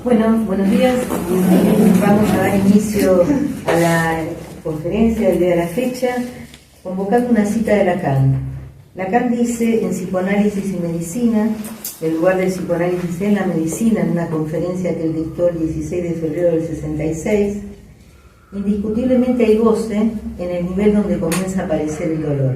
Bueno, buenos días. Vamos a dar inicio a la conferencia del día de la fecha, convocando una cita de Lacan. Lacan dice en Psicoanálisis y Medicina, el lugar del psicoanálisis en la medicina, en una conferencia que él dictó el 16 de febrero del 66, indiscutiblemente hay goce en el nivel donde comienza a aparecer el dolor.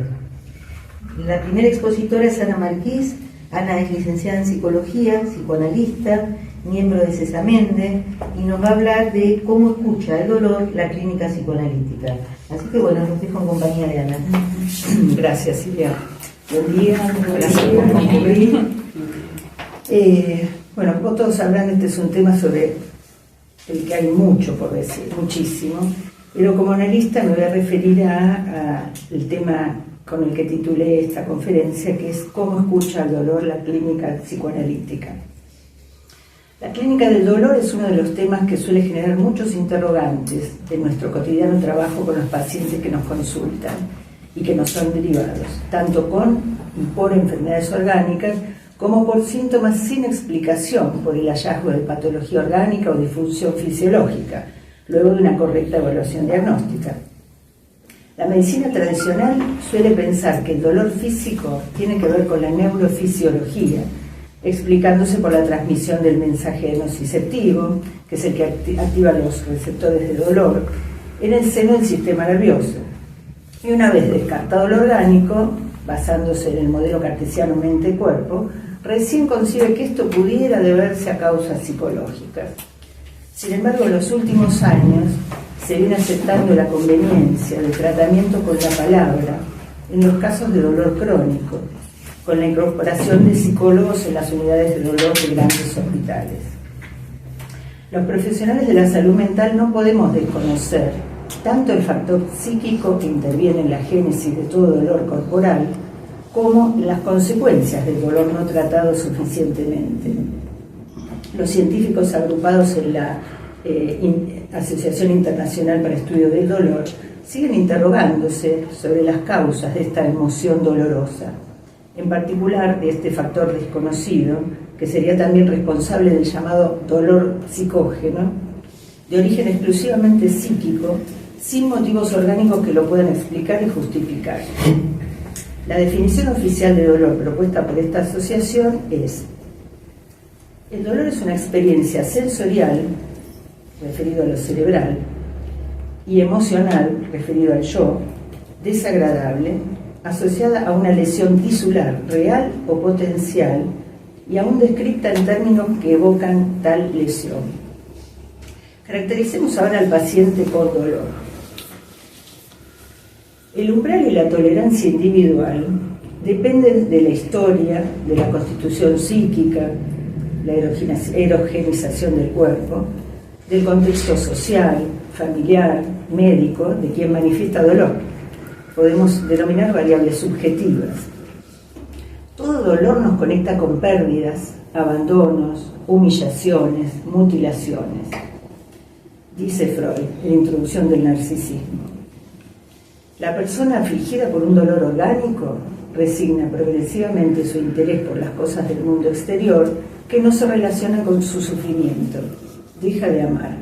La primera expositora es Ana Marquís. Ana es licenciada en Psicología, psicoanalista, miembro de Cesamende, y nos va a hablar de cómo escucha el dolor la clínica psicoanalítica. Así que bueno, los dejo en compañía de Ana. Gracias, Silvia. Buen día, gracias por concurrir. Bueno, como todos sabrán, este es un tema sobre el que hay mucho por decir, muchísimo, pero como analista me voy a referir a el tema con el que titulé esta conferencia, que es cómo escucha el dolor la clínica psicoanalítica. La clínica del dolor es uno de los temas que suele generar muchos interrogantes en nuestro cotidiano trabajo con los pacientes que nos consultan y que nos son derivados, tanto con y por enfermedades orgánicas como por síntomas sin explicación por el hallazgo de patología orgánica o disfunción fisiológica, luego de una correcta evaluación diagnóstica. La medicina tradicional suele pensar que el dolor físico tiene que ver con la neurofisiología, explicándose por la transmisión del mensaje nociceptivo, que es el que activa los receptores de dolor, en el seno del sistema nervioso. Y una vez descartado lo orgánico, basándose en el modelo cartesiano mente-cuerpo, recién concibe que esto pudiera deberse a causas psicológicas. Sin embargo, en los últimos años se viene aceptando la conveniencia del tratamiento con la palabra en los casos de dolor crónico, con la incorporación de psicólogos en las unidades de dolor de grandes hospitales. Los profesionales de la salud mental no podemos desconocer tanto el factor psíquico que interviene en la génesis de todo dolor corporal, como las consecuencias del dolor no tratado suficientemente. Los científicos agrupados en la Asociación Internacional para Estudio del Dolor siguen interrogándose sobre las causas de esta emoción dolorosa, en particular de este factor desconocido, que sería también responsable del llamado dolor psicógeno, de origen exclusivamente psíquico, sin motivos orgánicos que lo puedan explicar y justificar. La definición oficial de dolor propuesta por esta asociación es: el dolor es una experiencia sensorial, referido a lo cerebral, y emocional, referido al yo, desagradable, asociada a una lesión tisular real o potencial y aún descrita en términos que evocan tal lesión. Caractericemos ahora al paciente con dolor. El umbral y la tolerancia individual dependen de la historia, de la constitución psíquica, la erogenización del cuerpo, del contexto social, familiar, médico, de quien manifiesta dolor. Podemos denominar variables subjetivas. Todo dolor nos conecta con pérdidas, abandonos, humillaciones, mutilaciones. Dice Freud en la Introducción del Narcisismo. La persona afligida por un dolor orgánico resigna progresivamente su interés por las cosas del mundo exterior que no se relacionan con su sufrimiento. Deja de amar.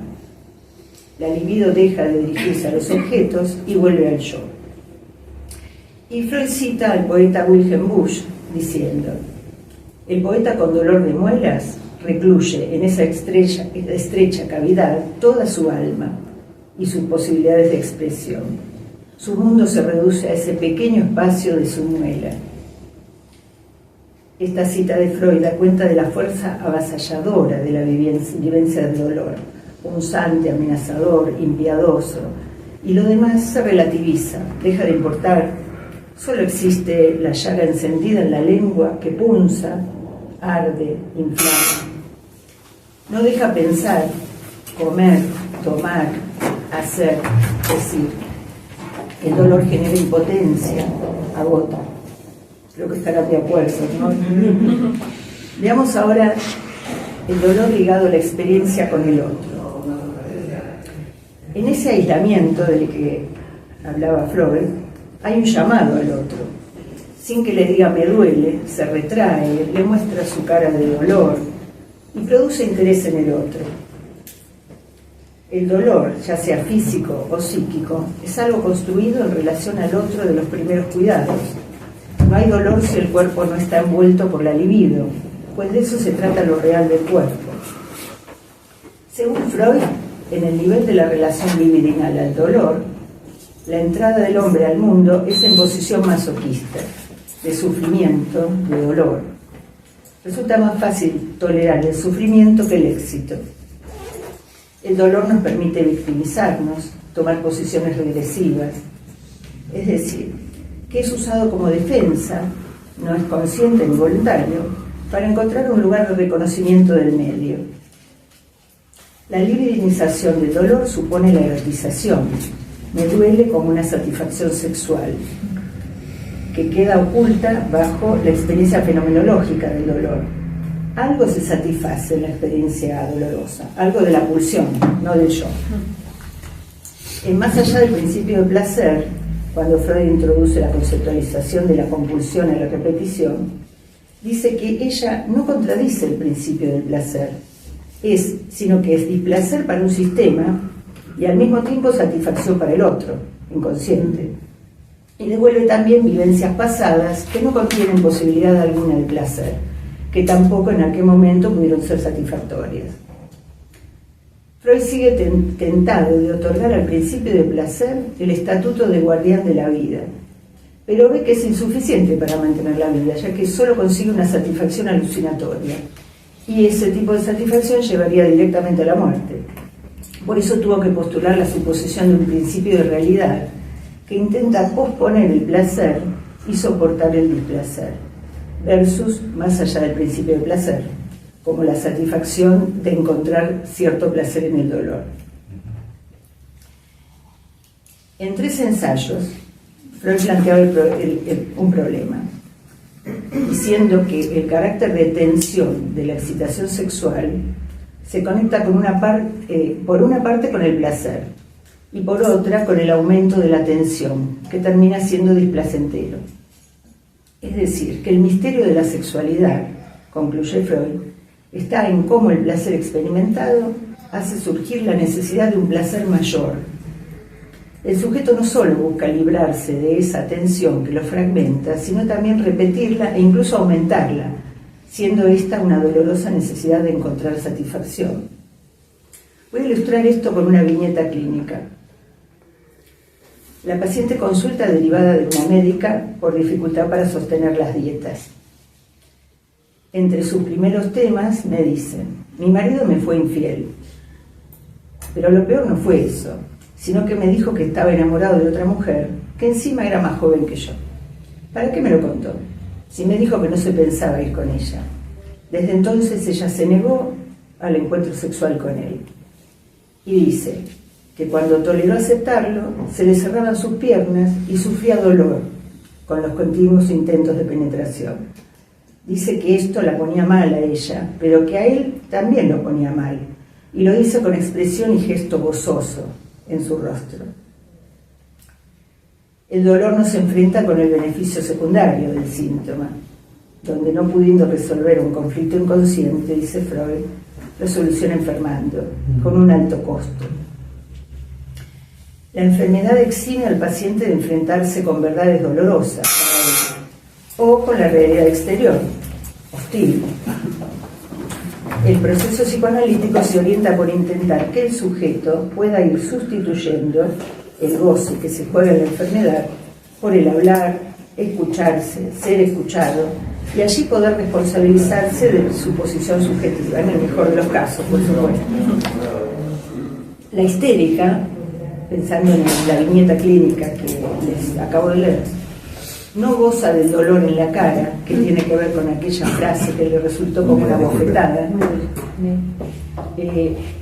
La libido deja de dirigirse a los objetos y vuelve al yo. Y Freud cita al poeta Wilhelm Busch diciendo: el poeta con dolor de muelas recluye en esa estrecha cavidad toda su alma y sus posibilidades de expresión. Su mundo se reduce a ese pequeño espacio de su muela. Esta cita de Freud da cuenta de la fuerza avasalladora de la vivencia del dolor, punzante, amenazador, impiadoso, y lo demás se relativiza, deja de importar. Solo existe la llaga encendida en la lengua que punza, arde, inflama. No deja pensar, comer, tomar, hacer, decir. El dolor genera impotencia, agota. Creo que estarán de acuerdo, ¿no? Veamos ahora el dolor ligado a la experiencia con el otro. En ese aislamiento del que hablaba Freud, hay un llamado al otro. Sin que le diga me duele, se retrae, le muestra su cara de dolor, y produce interés en el otro. El dolor, ya sea físico o psíquico, es algo construido en relación al otro de los primeros cuidados. No hay dolor si el cuerpo no está envuelto por la libido, pues de eso se trata lo real del cuerpo. Según Freud, en el nivel de la relación libidinal al dolor, la entrada del hombre al mundo es en posición masoquista, de sufrimiento, de dolor. Resulta más fácil tolerar el sufrimiento que el éxito. El dolor nos permite victimizarnos, tomar posiciones regresivas, es decir, que es usado como defensa, no es consciente ni voluntario, para encontrar un lugar de reconocimiento del medio. La libidinización del dolor supone la erotización. Me duele como una satisfacción sexual, que queda oculta bajo la experiencia fenomenológica del dolor. Algo se satisface en la experiencia dolorosa, algo de la pulsión, no del yo. Más allá del principio de placer, cuando Freud introduce la conceptualización de la compulsión a la repetición, dice que ella no contradice el principio del placer, sino que es displacer para un sistema y al mismo tiempo satisfacción para el otro, inconsciente. Y devuelve también vivencias pasadas que no contienen posibilidad alguna de placer, que tampoco en aquel momento pudieron ser satisfactorias. Freud sigue tentado de otorgar al principio de placer el estatuto de guardián de la vida, pero ve que es insuficiente para mantener la vida, ya que solo consigue una satisfacción alucinatoria, y ese tipo de satisfacción llevaría directamente a la muerte. Por eso tuvo que postular la suposición de un principio de realidad que intenta posponer el placer y soportar el displacer, versus más allá del principio de placer, como la satisfacción de encontrar cierto placer en el dolor. En 3 ensayos, Freud planteaba un problema, diciendo que el carácter de tensión de la excitación sexual se conecta por una parte con el placer y por otra con el aumento de la tensión, que termina siendo displacentero. Es decir, que el misterio de la sexualidad, concluye Freud, está en cómo el placer experimentado hace surgir la necesidad de un placer mayor. El sujeto no solo busca librarse de esa tensión que lo fragmenta, sino también repetirla e incluso aumentarla, siendo esta una dolorosa necesidad de encontrar satisfacción. Voy a ilustrar esto con una viñeta clínica. La paciente consulta derivada de una médica por dificultad para sostener las dietas. Entre sus primeros temas me dice: mi marido me fue infiel. Pero lo peor no fue eso, sino que me dijo que estaba enamorado de otra mujer, que encima era más joven que yo. ¿Para qué me lo contó? Si me dijo que no se pensaba ir con ella. Desde entonces ella se negó al encuentro sexual con él. Y dice que cuando toleró aceptarlo, se le cerraban sus piernas y sufría dolor con los continuos intentos de penetración. Dice que esto la ponía mal a ella, pero que a él también lo ponía mal, y lo hizo con expresión y gesto gozoso en su rostro. El dolor nos enfrenta con el beneficio secundario del síntoma, donde no pudiendo resolver un conflicto inconsciente, dice Freud, lo soluciona enfermando, con un alto costo. La enfermedad exime al paciente de enfrentarse con verdades dolorosas para él, o con la realidad exterior, hostil. El proceso psicoanalítico se orienta por intentar que el sujeto pueda ir sustituyendo el goce que se juega en la enfermedad por el hablar, escucharse, ser escuchado, y allí poder responsabilizarse de su posición subjetiva, en el mejor de los casos, por supuesto. La histérica, pensando en la viñeta clínica que les acabo de leer, no goza del dolor en la cara, que tiene que ver con aquella frase que le resultó como una bofetada,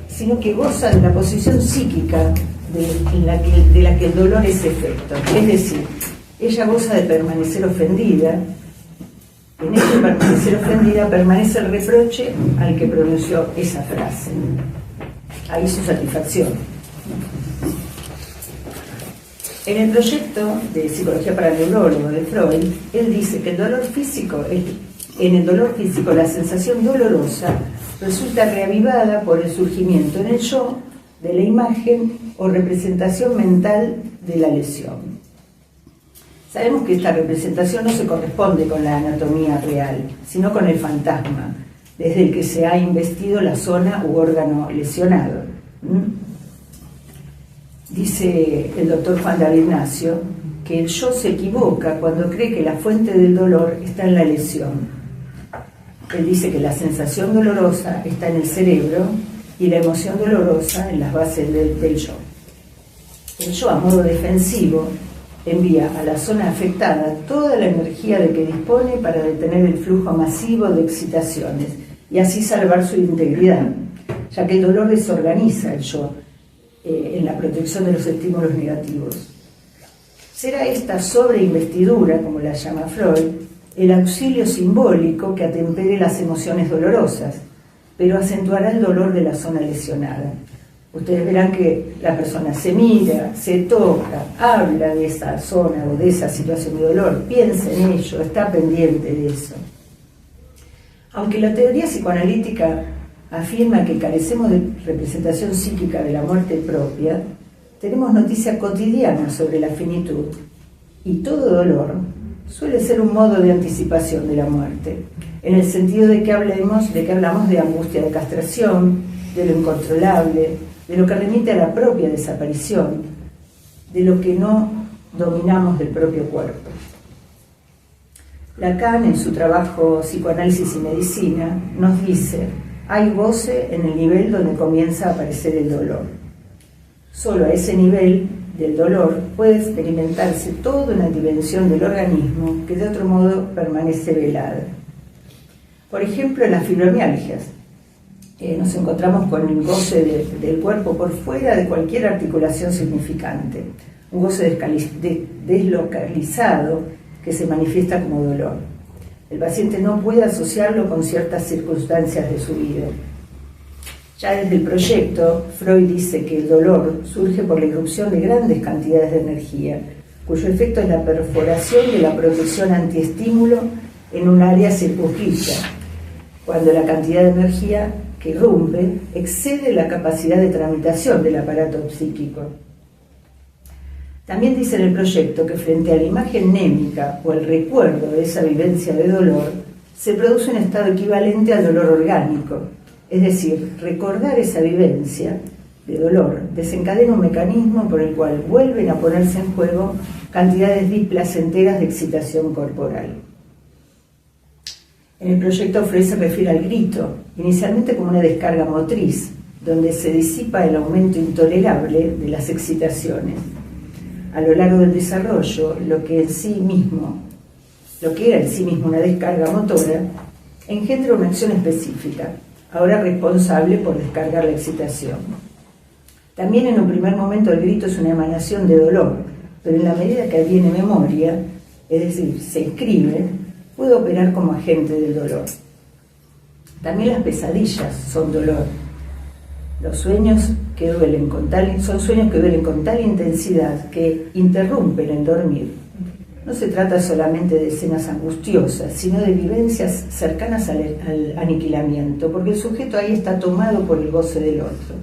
sino que goza de la posición psíquica de la que el dolor es efecto. Es decir, ella goza de permanecer ofendida. En este permanecer ofendida permanece el reproche al que pronunció esa frase. Ahí su satisfacción. En el proyecto de Psicología para Neurólogo de Freud, él dice que en el dolor físico la sensación dolorosa resulta reavivada por el surgimiento en el yo de la imagen o representación mental de la lesión. Sabemos que esta representación no se corresponde con la anatomía real, sino con el fantasma, desde el que se ha investido la zona u órgano lesionado. Dice el doctor Juan David Ignacio que el yo se equivoca cuando cree que la fuente del dolor está en la lesión. Él dice que la sensación dolorosa está en el cerebro y la emoción dolorosa en las bases del yo. El yo, a modo defensivo, envía a la zona afectada toda la energía de que dispone para detener el flujo masivo de excitaciones y así salvar su integridad, ya que el dolor desorganiza el yo en la protección de los estímulos negativos. Será esta sobreinvestidura, como la llama Freud, el auxilio simbólico que atempere las emociones dolorosas, pero acentuará el dolor de la zona lesionada. Ustedes verán que la persona se mira, se toca, habla de esa zona o de esa situación de dolor, piensa en ello, está pendiente de eso. Aunque la teoría psicoanalítica afirma que carecemos de representación psíquica de la muerte propia, tenemos noticia cotidiana sobre la finitud, y todo dolor suele ser un modo de anticipación de la muerte, en el sentido de que hablamos de angustia de castración, de lo incontrolable, de lo que remite a la propia desaparición, de lo que no dominamos del propio cuerpo. Lacan, en su trabajo Psicoanálisis y Medicina, nos dice: hay goce en el nivel donde comienza a aparecer el dolor. Solo a ese nivel del dolor puede experimentarse toda una dimensión del organismo que de otro modo permanece velada. Por ejemplo, en las fibromialgias, nos encontramos con el goce del cuerpo por fuera de cualquier articulación significante, un goce deslocalizado que se manifiesta como dolor. El paciente no puede asociarlo con ciertas circunstancias de su vida. Ya desde el proyecto, Freud dice que el dolor surge por la irrupción de grandes cantidades de energía, cuyo efecto es la perforación de la protección antiestímulo en un área circunscrita, cuando la cantidad de energía que irrumpe excede la capacidad de tramitación del aparato psíquico. También dice en el proyecto que frente a la imagen némica o el recuerdo de esa vivencia de dolor, se produce un estado equivalente al dolor orgánico. Es decir, recordar esa vivencia de dolor desencadena un mecanismo por el cual vuelven a ponerse en juego cantidades displacenteras de excitación corporal. En el proyecto Freud se refiere al grito, inicialmente como una descarga motriz, donde se disipa el aumento intolerable de las excitaciones. A lo largo del desarrollo, lo que era en sí mismo una descarga motora, engendra una acción específica, ahora responsable por descargar la excitación. También en un primer momento el grito es una emanación de dolor, pero en la medida que adviene memoria, es decir, se inscribe, puede operar como agente del dolor. También las pesadillas son dolor. Los sueños que duelen son sueños que duelen con tal intensidad que interrumpen el dormir. No se trata solamente de escenas angustiosas, sino de vivencias cercanas al aniquilamiento, porque el sujeto ahí está tomado por el goce del otro.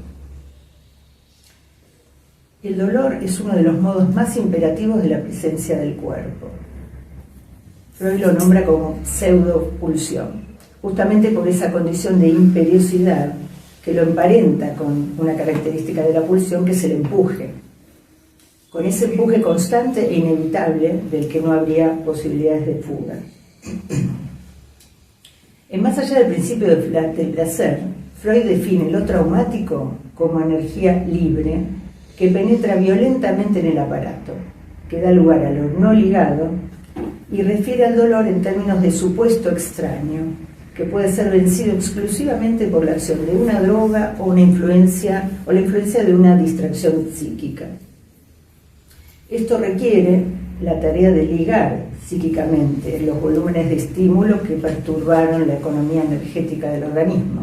El dolor es uno de los modos más imperativos de la presencia del cuerpo. Freud lo nombra como pseudopulsión, justamente por esa condición de imperiosidad que lo emparenta con una característica de la pulsión, que es el empuje. Con ese empuje constante e inevitable del que no habría posibilidades de fuga. En Más allá del principio del placer, Freud define lo traumático como energía libre que penetra violentamente en el aparato, que da lugar a lo no ligado y refiere al dolor en términos de supuesto extraño, que puede ser vencido exclusivamente por la acción de una droga o la influencia de una distracción psíquica. Esto requiere la tarea de ligar psíquicamente los volúmenes de estímulos que perturbaron la economía energética del organismo,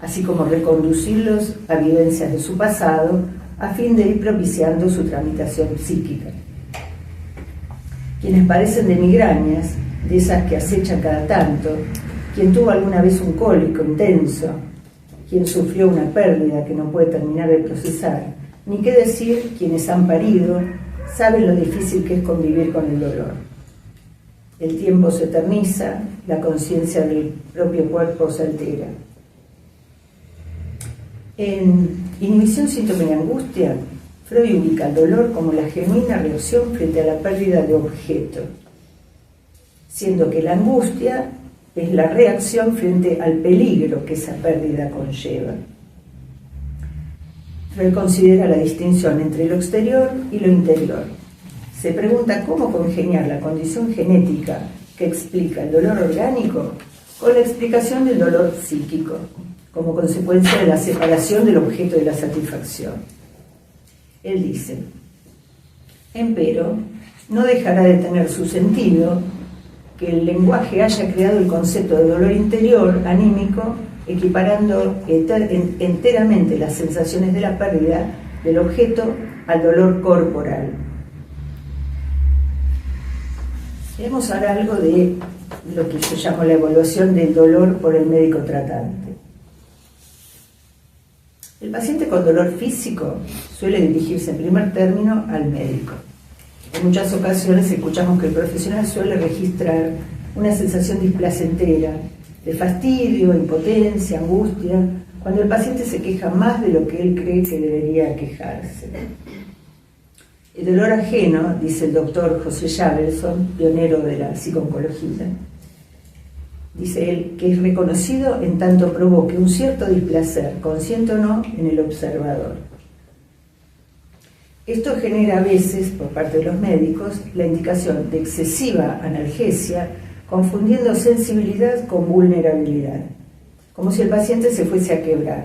así como reconducirlos a vivencias de su pasado a fin de ir propiciando su tramitación psíquica. Quienes padecen de migrañas, de esas que acechan cada tanto, quien tuvo alguna vez un cólico intenso, quien sufrió una pérdida que no puede terminar de procesar, ni qué decir quienes han parido, saben lo difícil que es convivir con el dolor. El tiempo se eterniza, la conciencia del propio cuerpo se altera. En Inhibición, síntoma y angustia, Freud ubica el dolor como la genuina reacción frente a la pérdida de objeto, siendo que la angustia es la reacción frente al peligro que esa pérdida conlleva. Freud considera la distinción entre lo exterior y lo interior. Se pregunta cómo congeniar la condición genética que explica el dolor orgánico con la explicación del dolor psíquico, como consecuencia de la separación del objeto de la satisfacción. Él dice: empero, no dejará de tener su sentido que el lenguaje haya creado el concepto de dolor interior anímico, equiparando enteramente las sensaciones de la pérdida del objeto al dolor corporal. Queremos ahora algo de lo que yo llamo la evaluación del dolor por el médico tratante. El paciente con dolor físico suele dirigirse en primer término al médico. En muchas ocasiones escuchamos que el profesional suele registrar una sensación displacentera, de fastidio, impotencia, angustia, cuando el paciente se queja más de lo que él cree que debería quejarse. El dolor ajeno, dice el doctor José Jabelson, pionero de la psicooncología, dice él, que es reconocido en tanto provoque un cierto displacer, consciente o no, en el observador. Esto genera a veces, por parte de los médicos, la indicación de excesiva analgesia, confundiendo sensibilidad con vulnerabilidad, como si el paciente se fuese a quebrar.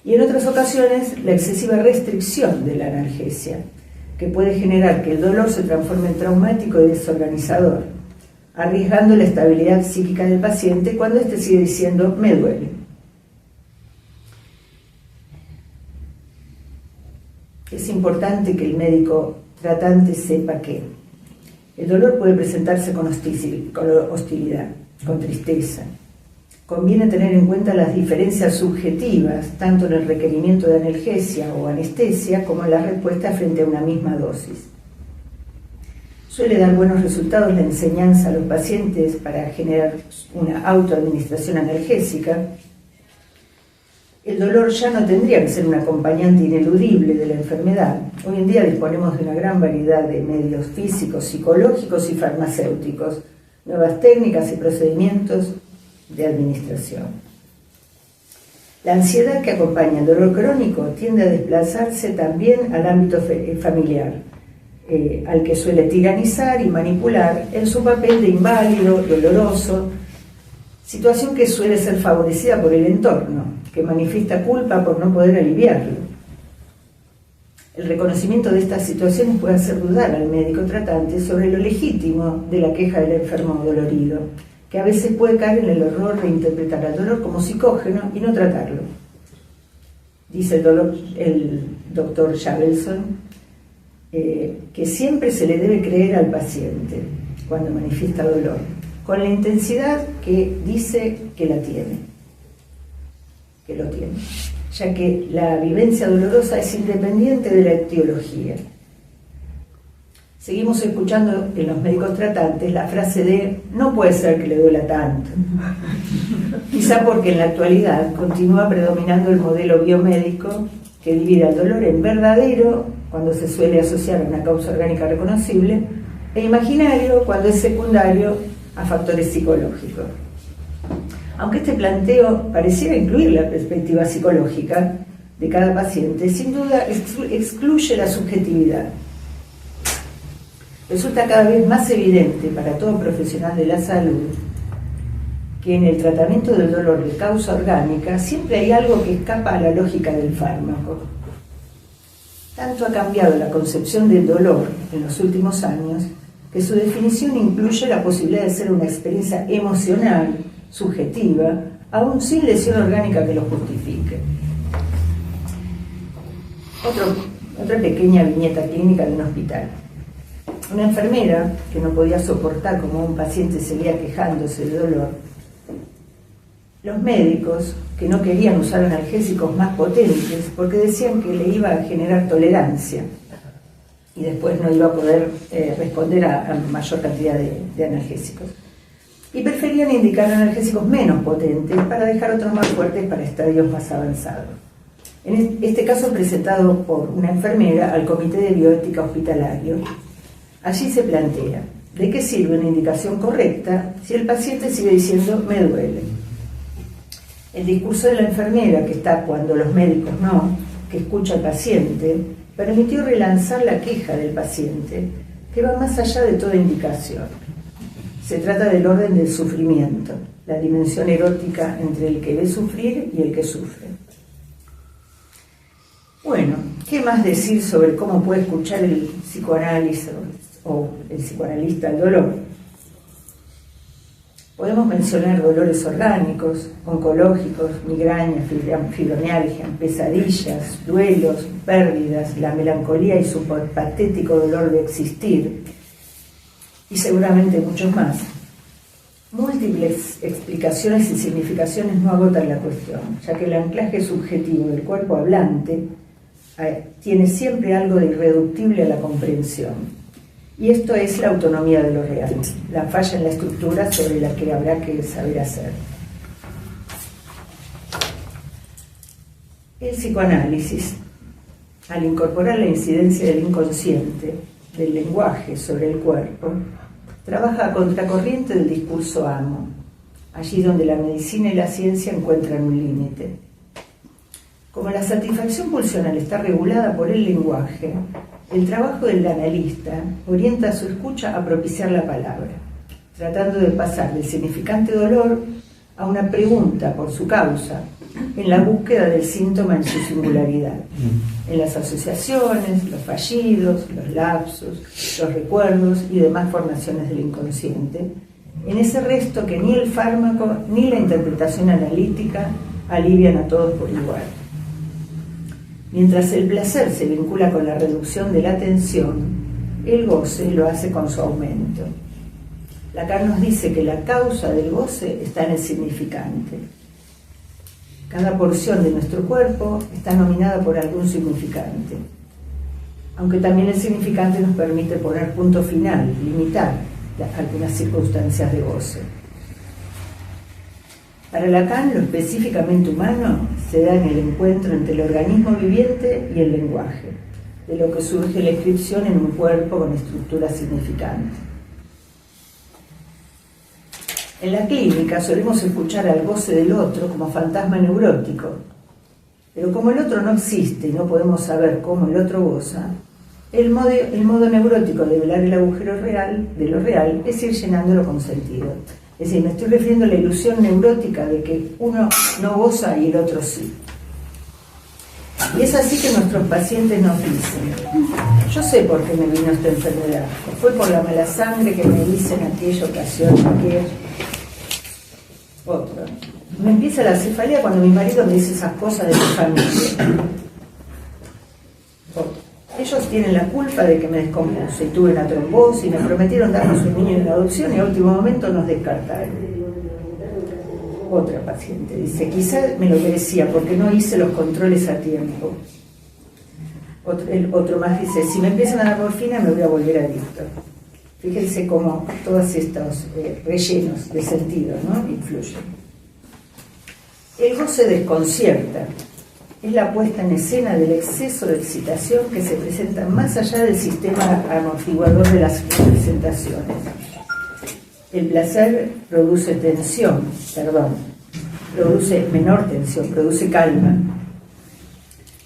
Y en otras ocasiones, la excesiva restricción de la analgesia, que puede generar que el dolor se transforme en traumático y desorganizador, arriesgando la estabilidad psíquica del paciente cuando éste sigue diciendo «me duele». Es importante que el médico tratante sepa que el dolor puede presentarse con hostilidad, con tristeza. Conviene tener en cuenta las diferencias subjetivas, tanto en el requerimiento de analgesia o anestesia, como en la respuesta frente a una misma dosis. Suele dar buenos resultados la enseñanza a los pacientes para generar una autoadministración analgésica. El dolor ya no tendría que ser un acompañante ineludible de la enfermedad. Hoy en día disponemos de una gran variedad de medios físicos, psicológicos y farmacéuticos, nuevas técnicas y procedimientos de administración. La ansiedad que acompaña el dolor crónico tiende a desplazarse también al ámbito familiar, al que suele tiranizar y manipular en su papel de inválido, doloroso, situación que suele ser favorecida por el entorno, que manifiesta culpa por no poder aliviarlo. El reconocimiento de estas situaciones puede hacer dudar al médico tratante sobre lo legítimo de la queja del enfermo dolorido, que a veces puede caer en el error de interpretar al dolor como psicógeno y no tratarlo. Dice el doctor Jabelson que siempre se le debe creer al paciente cuando manifiesta dolor, con la intensidad que dice que la tiene, que lo tiene, ya que la vivencia dolorosa es independiente de la etiología. Seguimos escuchando en los médicos tratantes la frase de «no puede ser que le duela tanto», quizá porque en la actualidad continúa predominando el modelo biomédico que divide al dolor en verdadero, cuando se suele asociar a una causa orgánica reconocible, e imaginario, cuando es secundario a factores psicológicos. Aunque este planteo pareciera incluir la perspectiva psicológica de cada paciente, sin duda excluye la subjetividad. Resulta cada vez más evidente para todo profesional de la salud que en el tratamiento del dolor de causa orgánica siempre hay algo que escapa a la lógica del fármaco. Tanto ha cambiado la concepción del dolor en los últimos años que su definición incluye la posibilidad de ser una experiencia emocional, subjetiva, aún sin lesión orgánica que lo justifique. Otra pequeña viñeta clínica de un hospital. Una enfermera que no podía soportar cómo un paciente seguía quejándose de dolor, los médicos que no querían usar analgésicos más potentes porque decían que le iba a generar tolerancia y después no iba a poder responder a mayor cantidad de analgésicos. Y preferían indicar analgésicos menos potentes para dejar otros más fuertes para estadios más avanzados. En este caso presentado por una enfermera al Comité de Bioética Hospitalario. Allí se plantea, ¿de qué sirve una indicación correcta si el paciente sigue diciendo me duele? El discurso de la enfermera, que está cuando los médicos no, que escucha al paciente, permitió relanzar la queja del paciente, que va más allá de toda indicación. Se trata del orden del sufrimiento, la dimensión erótica entre el que ve sufrir y el que sufre. Bueno, ¿qué más decir sobre cómo puede escuchar el psicoanálisis o el psicoanalista el dolor? Podemos mencionar dolores orgánicos, oncológicos, migrañas, fibromialgia, pesadillas, duelos, pérdidas, la melancolía y su patético dolor de existir, y seguramente muchos más. Múltiples explicaciones y significaciones no agotan la cuestión, ya que el anclaje subjetivo del cuerpo hablante tiene siempre algo de irreductible a la comprensión. Y esto es la autonomía de lo real, la falla en la estructura sobre la que habrá que saber hacer. El psicoanálisis, al incorporar la incidencia del inconsciente, del lenguaje sobre el cuerpo, trabaja a contracorriente del discurso amo, allí donde la medicina y la ciencia encuentran un límite. Como la satisfacción pulsional está regulada por el lenguaje, el trabajo del analista orienta su escucha a propiciar la palabra, tratando de pasar del significante dolor a una pregunta por su causa, en la búsqueda del síntoma en su singularidad, en las asociaciones, los fallidos, los lapsos, los recuerdos y demás formaciones del inconsciente, en ese resto que ni el fármaco ni la interpretación analítica alivian a todos por igual. Mientras el placer se vincula con la reducción de la tensión, el goce lo hace con su aumento. Lacan nos dice que la causa del goce está en el significante. Cada porción de nuestro cuerpo está nominada por algún significante, aunque también el significante nos permite poner punto final, limitar algunas circunstancias de goce. Para Lacan, lo específicamente humano se da en el encuentro entre el organismo viviente y el lenguaje, de lo que surge la inscripción en un cuerpo con estructura significante. En la clínica solemos escuchar al goce del otro como fantasma neurótico, pero como el otro no existe y no podemos saber cómo el otro goza, el modo neurótico de velar el agujero real de lo real es ir llenándolo con sentido. Es decir, me estoy refiriendo a la ilusión neurótica de que uno no goza y el otro sí. Y es así que nuestros pacientes nos dicen: yo sé por qué me vino esta enfermedad, fue por la mala sangre que me hice en aquella ocasión, otra. Me empieza la cefalea cuando mi marido me dice esas cosas de mi familia. Ellos tienen la culpa de que me descompuse y tuve una trombosis y me prometieron darnos un niño en adopción y a último momento nos descartaron. Otra paciente dice: quizá me lo merecía porque no hice los controles a tiempo. Otro más dice: si me empiezan a dar morfina me voy a volver adicto. Fíjense cómo todos estos rellenos de sentido, ¿no?, influyen. El goce desconcierta. Es la puesta en escena del exceso de excitación que se presenta más allá del sistema amortiguador de las representaciones. El placer produce menor tensión, produce calma.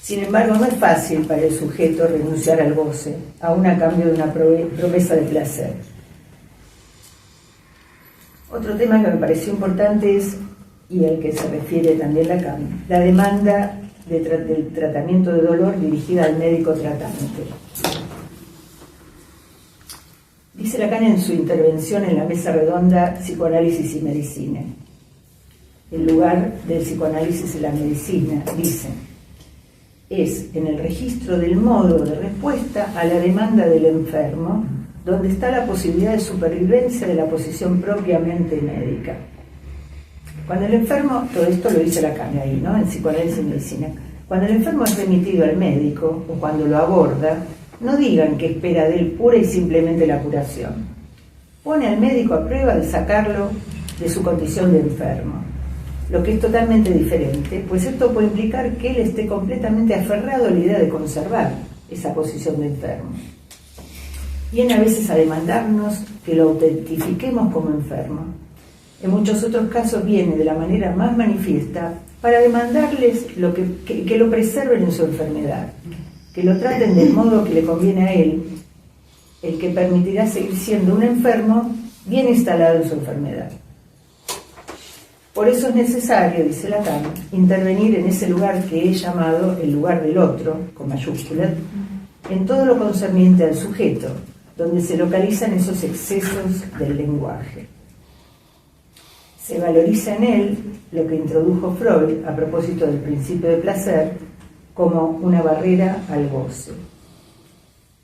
Sin embargo, no es fácil para el sujeto renunciar al goce, aún a cambio de una promesa de placer. Otro tema que me pareció importante es, y al que se refiere también Lacan, la demanda del tratamiento de dolor dirigida al médico tratante. Dice Lacan en su intervención en la mesa redonda Psicoanálisis y Medicina: el lugar del psicoanálisis en la medicina, dice, es en el registro del modo de respuesta a la demanda del enfermo, donde está la posibilidad de supervivencia de la posición propiamente médica. Cuando el enfermo, todo esto lo dice Lacan ahí, ¿no? En Psicoanálisis y Medicina. Cuando el enfermo es remitido al médico o cuando lo aborda, no digan que espera de él pura y simplemente la curación. Pone al médico a prueba de sacarlo de su condición de enfermo, lo que es totalmente diferente, pues esto puede implicar que él esté completamente aferrado a la idea de conservar esa posición de enfermo. Viene a veces a demandarnos que lo autentifiquemos como enfermo. En muchos otros casos viene de la manera más manifiesta para demandarles que lo preserven en su enfermedad, que lo traten del modo que le conviene a él, el que permitirá seguir siendo un enfermo bien instalado en su enfermedad. Por eso es necesario, dice Lacan, intervenir en ese lugar que he llamado el lugar del otro, con mayúsculas, en todo lo concerniente al sujeto, donde se localizan esos excesos del lenguaje. Se valoriza en él lo que introdujo Freud a propósito del principio de placer como una barrera al goce.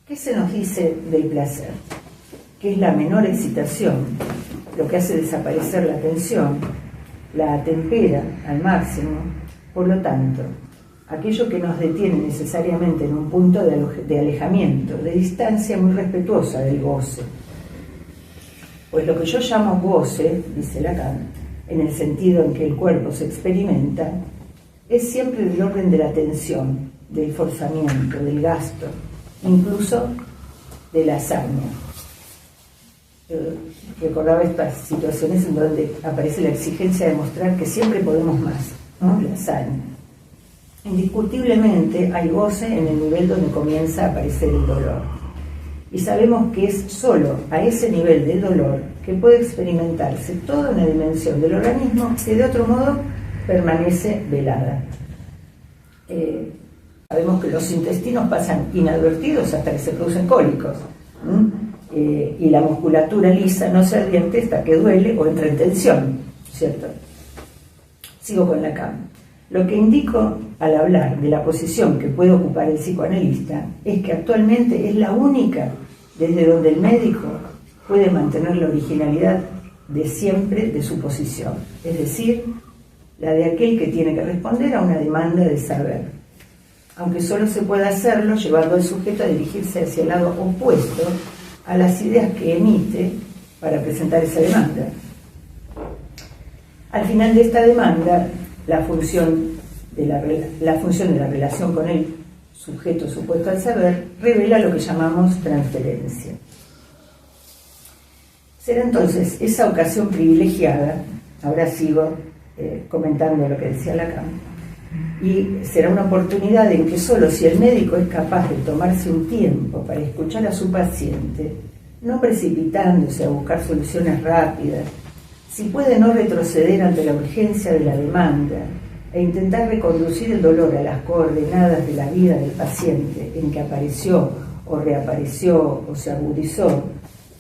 ¿Qué se nos dice del placer? Que es la menor excitación, lo que hace desaparecer la tensión, la atempera al máximo, por lo tanto, aquello que nos detiene necesariamente en un punto de alejamiento, de distancia muy respetuosa del goce. Pues lo que yo llamo goce, dice Lacan, en el sentido en que el cuerpo se experimenta, es siempre del orden de la tensión, del forzamiento, del gasto, incluso de la hazaña. Recordaba estas situaciones en donde aparece la exigencia de mostrar que siempre podemos más, ¿no? La hazaña. Indiscutiblemente hay goce en el nivel donde comienza a aparecer el dolor. Y sabemos que es solo a ese nivel del dolor que puede experimentarse toda una dimensión del organismo que de otro modo permanece velada. Sabemos que los intestinos pasan inadvertidos hasta que se producen cólicos. Y la musculatura lisa no se advierte hasta que duele o entra en tensión, ¿cierto? Sigo con Lacan. Lo que indico al hablar de la posición que puede ocupar el psicoanalista es que actualmente es la única desde donde el médico puede mantener la originalidad de siempre de su posición, es decir, la de aquel que tiene que responder a una demanda de saber, aunque solo se puede hacerlo llevando al sujeto a dirigirse hacia el lado opuesto a las ideas que emite para presentar esa demanda. Al final de esta demanda, la función de la relación con el sujeto supuesto al saber revela lo que llamamos transferencia. Será entonces esa ocasión privilegiada, ahora sigo comentando lo que decía Lacan, y será una oportunidad en que solo si el médico es capaz de tomarse un tiempo para escuchar a su paciente, no precipitándose a buscar soluciones rápidas, si puede no retroceder ante la urgencia de la demanda e intentar reconducir el dolor a las coordenadas de la vida del paciente en que apareció o reapareció o se agudizó,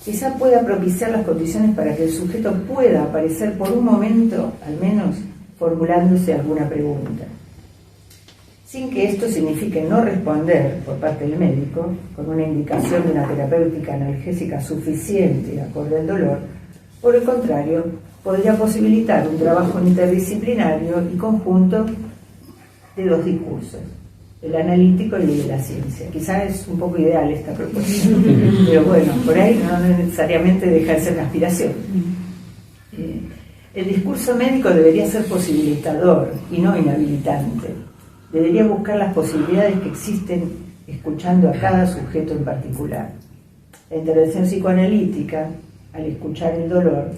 quizá pueda propiciar las condiciones para que el sujeto pueda aparecer por un momento, al menos, formulándose alguna pregunta. Sin que esto signifique no responder por parte del médico, con una indicación de una terapéutica analgésica suficiente acorde al dolor, por el contrario, podría posibilitar un trabajo interdisciplinario y conjunto de dos discursos, el analítico y el de la ciencia. Quizás es un poco ideal esta proposición, pero bueno, por ahí no necesariamente deja de ser una aspiración. El discurso médico debería ser posibilitador y no inhabilitante. Debería buscar las posibilidades que existen escuchando a cada sujeto en particular. La intervención psicoanalítica, al escuchar el dolor,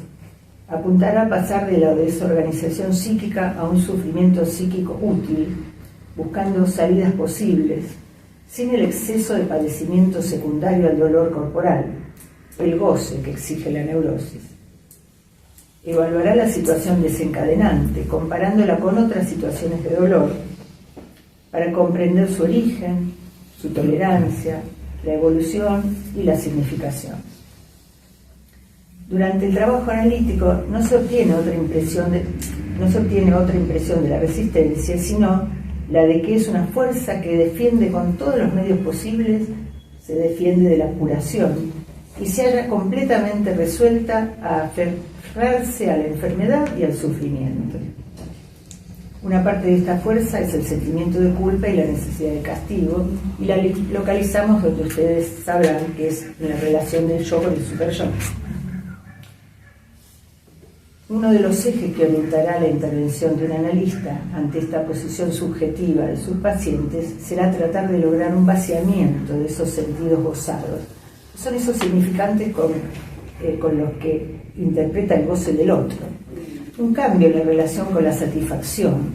apuntará a pasar de la desorganización psíquica a un sufrimiento psíquico útil, buscando salidas posibles, sin el exceso de padecimiento secundario al dolor corporal, el goce que exige la neurosis. Evaluará la situación desencadenante, comparándola con otras situaciones de dolor, para comprender su origen, su tolerancia, la evolución y la significación. Durante el trabajo analítico no se obtiene otra impresión de la resistencia, sino la de que es una fuerza que defiende con todos los medios posibles, se defiende de la curación y se halla completamente resuelta a aferrarse a la enfermedad y al sufrimiento. Una parte de esta fuerza es el sentimiento de culpa y la necesidad de castigo, y la localizamos donde ustedes sabrán que es en la relación del yo con el super-yo. Uno de los ejes que orientará la intervención de un analista ante esta posición subjetiva de sus pacientes será tratar de lograr un vaciamiento de esos sentidos gozados. Son esos significantes con los que interpreta el goce del otro. Un cambio en la relación con la satisfacción,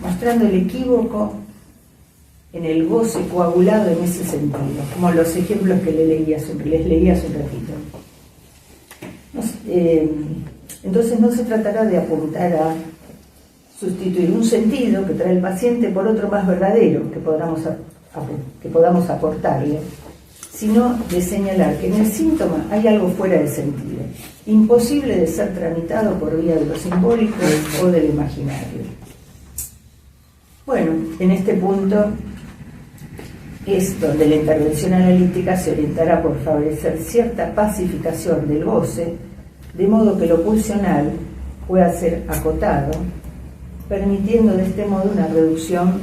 mostrando el equívoco en el goce coagulado en ese sentido, como los ejemplos que les leí hace un ratito. Entonces no se tratará de apuntar a sustituir un sentido que trae el paciente por otro más verdadero que podamos aportarle, sino de señalar que en el síntoma hay algo fuera de sentido, imposible de ser tramitado por vía de lo simbólico o del imaginario. Bueno, en este punto es donde la intervención analítica se orientará por favorecer cierta pacificación del goce, de modo que lo pulsional pueda ser acotado, permitiendo de este modo una reducción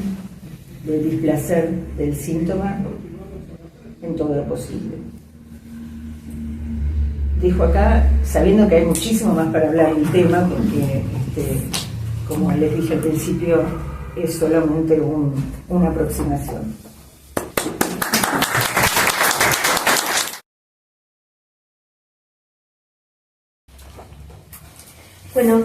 del displacer del síntoma en todo lo posible. Dijo acá, sabiendo que hay muchísimo más para hablar del tema, porque como les dije al principio, es solamente una aproximación. Bueno,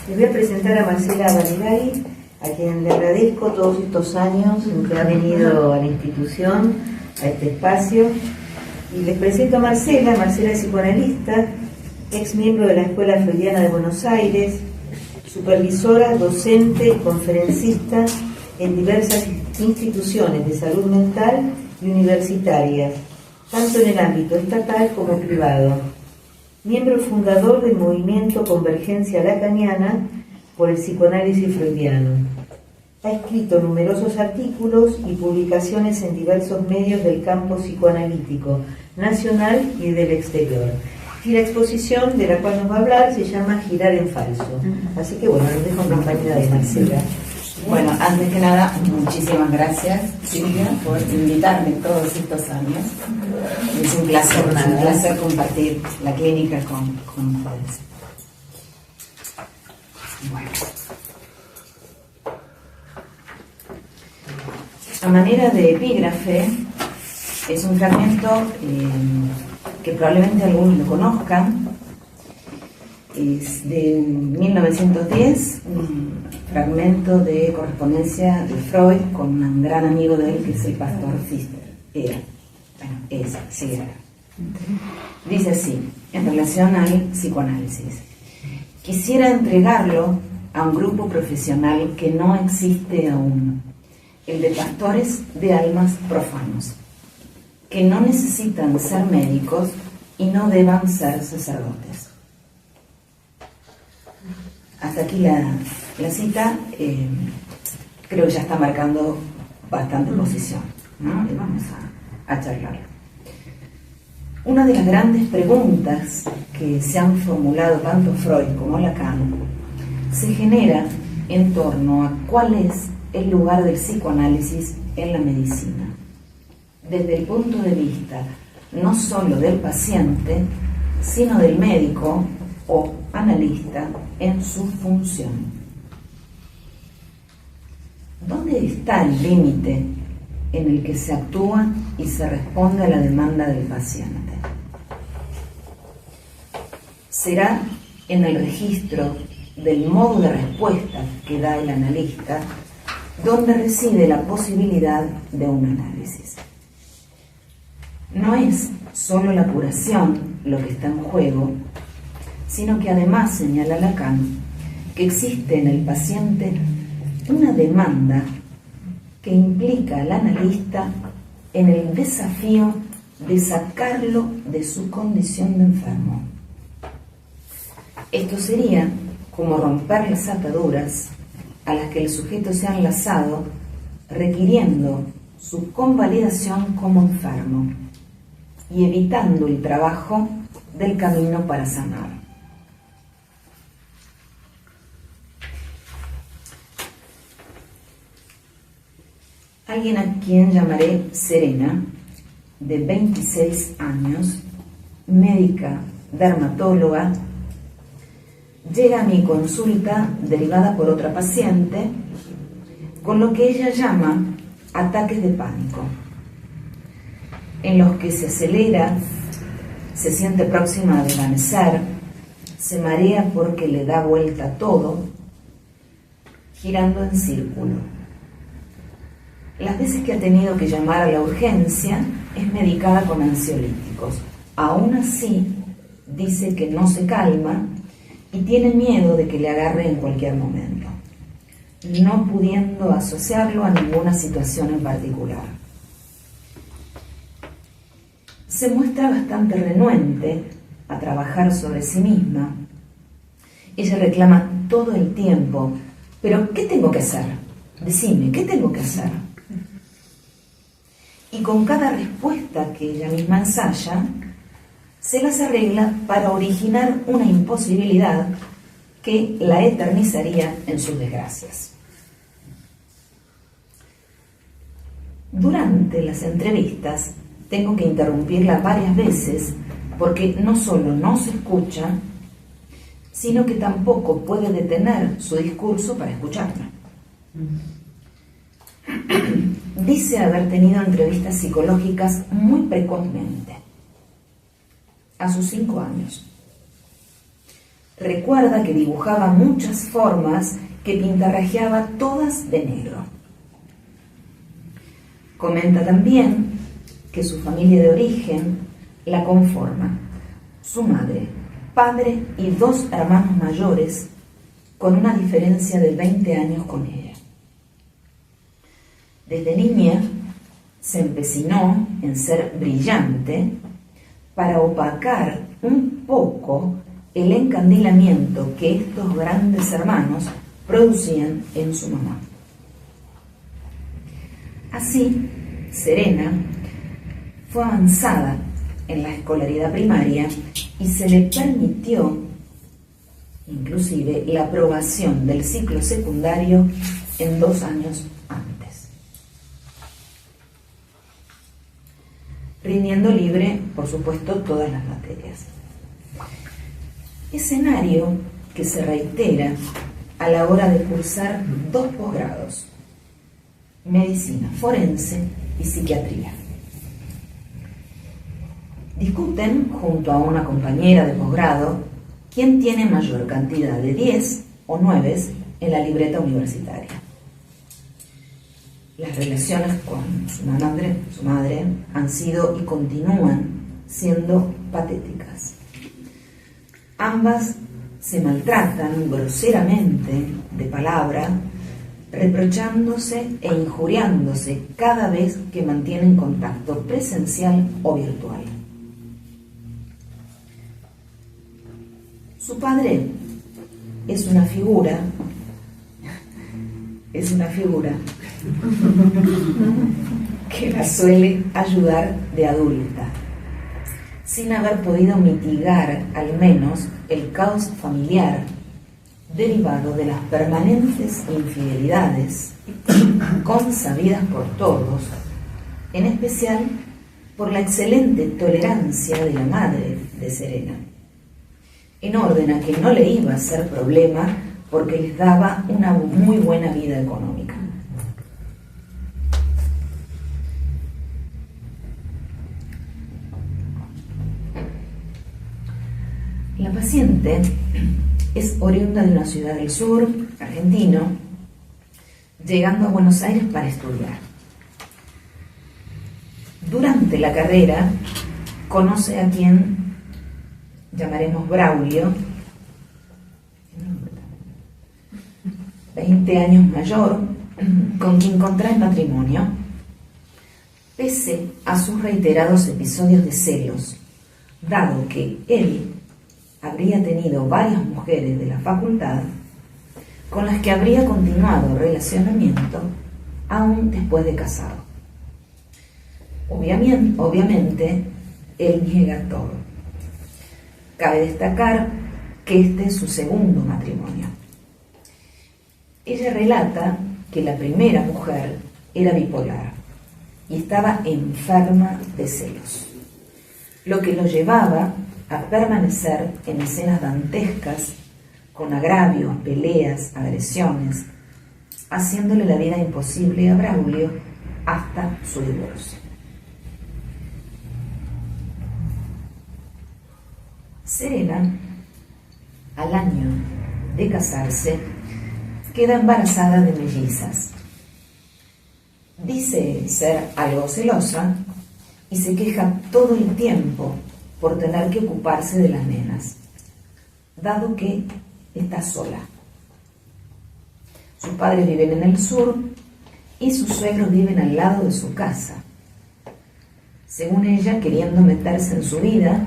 les voy a presentar a Marcela Vanegay, a quien le agradezco todos estos años en que ha venido a la institución, a este espacio. Y les presento a Marcela. Marcela es psicoanalista, ex miembro de la Escuela Freudiana de Buenos Aires, supervisora, docente y conferencista en diversas instituciones de salud mental y universitarias, tanto en el ámbito estatal como privado. Miembro fundador del movimiento Convergencia Lacaniana por el psicoanálisis freudiano. Ha escrito numerosos artículos y publicaciones en diversos medios del campo psicoanalítico nacional y del exterior. Y la exposición de la cual nos va a hablar se llama Girar en Falso. Así que bueno, los dejo en compañía de Marcela. Bueno, antes que nada, muchísimas gracias, Silvia, por invitarme todos estos años. Es un placer compartir la clínica con ustedes. Bueno. A manera de epígrafe, es un fragmento que probablemente algunos lo conozcan. Es de 1910, un fragmento de correspondencia de Freud con un gran amigo de él, que es el pastor Pfister. Dice así, en relación al psicoanálisis: quisiera entregarlo a un grupo profesional que no existe aún, el de pastores de almas profanos, que no necesitan ser médicos y no deban ser sacerdotes. Hasta aquí la cita. Creo que ya está marcando bastante posición, ¿no? Y vamos a charlar. Una de las grandes preguntas que se han formulado tanto Freud como Lacan se genera en torno a cuál es el lugar del psicoanálisis en la medicina, desde el punto de vista no solo del paciente, sino del médico o analista en su función. ¿Dónde está el límite en el que se actúa y se responde a la demanda del paciente? ¿Será en el registro del modo de respuesta que da el analista donde reside la posibilidad de un análisis? No es solo la curación lo que está en juego, sino que además señala Lacan que existe en el paciente una demanda que implica al analista en el desafío de sacarlo de su condición de enfermo. Esto sería como romper las ataduras a las que el sujeto se ha enlazado, requiriendo su convalidación como enfermo, y evitando el trabajo del camino para sanar. Alguien a quien llamaré Serena, de 26 años, médica dermatóloga, llega a mi consulta derivada por otra paciente con lo que ella llama ataques de pánico, en los que se acelera, se siente próxima a desvanecer, se marea porque le da vuelta todo, girando en círculo. Las veces que ha tenido que llamar a la urgencia es medicada con ansiolíticos. Aún así, dice que no se calma y tiene miedo de que le agarre en cualquier momento, no pudiendo asociarlo a ninguna situación en particular. Se muestra bastante renuente a trabajar sobre sí misma. Ella reclama todo el tiempo: ¿pero qué tengo que hacer? Decime, ¿qué tengo que hacer? Y con cada respuesta que ella misma ensaya, se las arregla para originar una imposibilidad que la eternizaría en sus desgracias. Durante las entrevistas tengo que interrumpirla varias veces porque no solo no se escucha, sino que tampoco puede detener su discurso para escucharme. Dice haber tenido entrevistas psicológicas muy precozmente, a sus 5 años. Recuerda que dibujaba muchas formas que pintarrajeaba todas de negro. Comenta también que su familia de origen la conforma su madre, padre y 2 hermanos mayores, con una diferencia de 20 años con ella. Desde niña se empecinó en ser brillante para opacar un poco el encandilamiento que estos grandes hermanos producían en su mamá. Así, Serena fue avanzada en la escolaridad primaria y se le permitió inclusive la aprobación del ciclo secundario en 2 años antes, rindiendo libre, por supuesto, todas las materias. Escenario que se reitera a la hora de cursar 2 posgrados: medicina forense y psiquiatría. Discuten junto a una compañera de posgrado quién tiene mayor cantidad de 10 o 9 en la libreta universitaria. Las relaciones con su madre han sido y continúan siendo patéticas. Ambas se maltratan groseramente de palabra, reprochándose e injuriándose cada vez que mantienen contacto presencial o virtual. Su padre es una figura que la suele ayudar de adulta, sin haber podido mitigar al menos el caos familiar derivado de las permanentes infidelidades consabidas por todos, en especial por la excelente tolerancia de la madre de Serena, en orden a que no le iba a ser problema porque les daba una muy buena vida económica. La paciente es oriunda de una ciudad del sur, argentino, llegando a Buenos Aires para estudiar. Durante la carrera conoce a quien llamaremos Braulio, 20 años mayor, con quien contrae matrimonio, pese a sus reiterados episodios de celos, dado que él habría tenido varias mujeres de la facultad con las que habría continuado relacionamiento aún después de casado. Obviamente, él niega todo. Cabe destacar que este es su segundo matrimonio. Ella relata que la primera mujer era bipolar y estaba enferma de celos, lo que lo llevaba a permanecer en escenas dantescas con agravios, peleas, agresiones, haciéndole la vida imposible a Braulio hasta su divorcio. Serena, al año de casarse, queda embarazada de mellizas. Dice ser algo celosa y se queja todo el tiempo por tener que ocuparse de las nenas, dado que está sola. Sus padres viven en el sur y sus suegros viven al lado de su casa, según ella queriendo meterse en su vida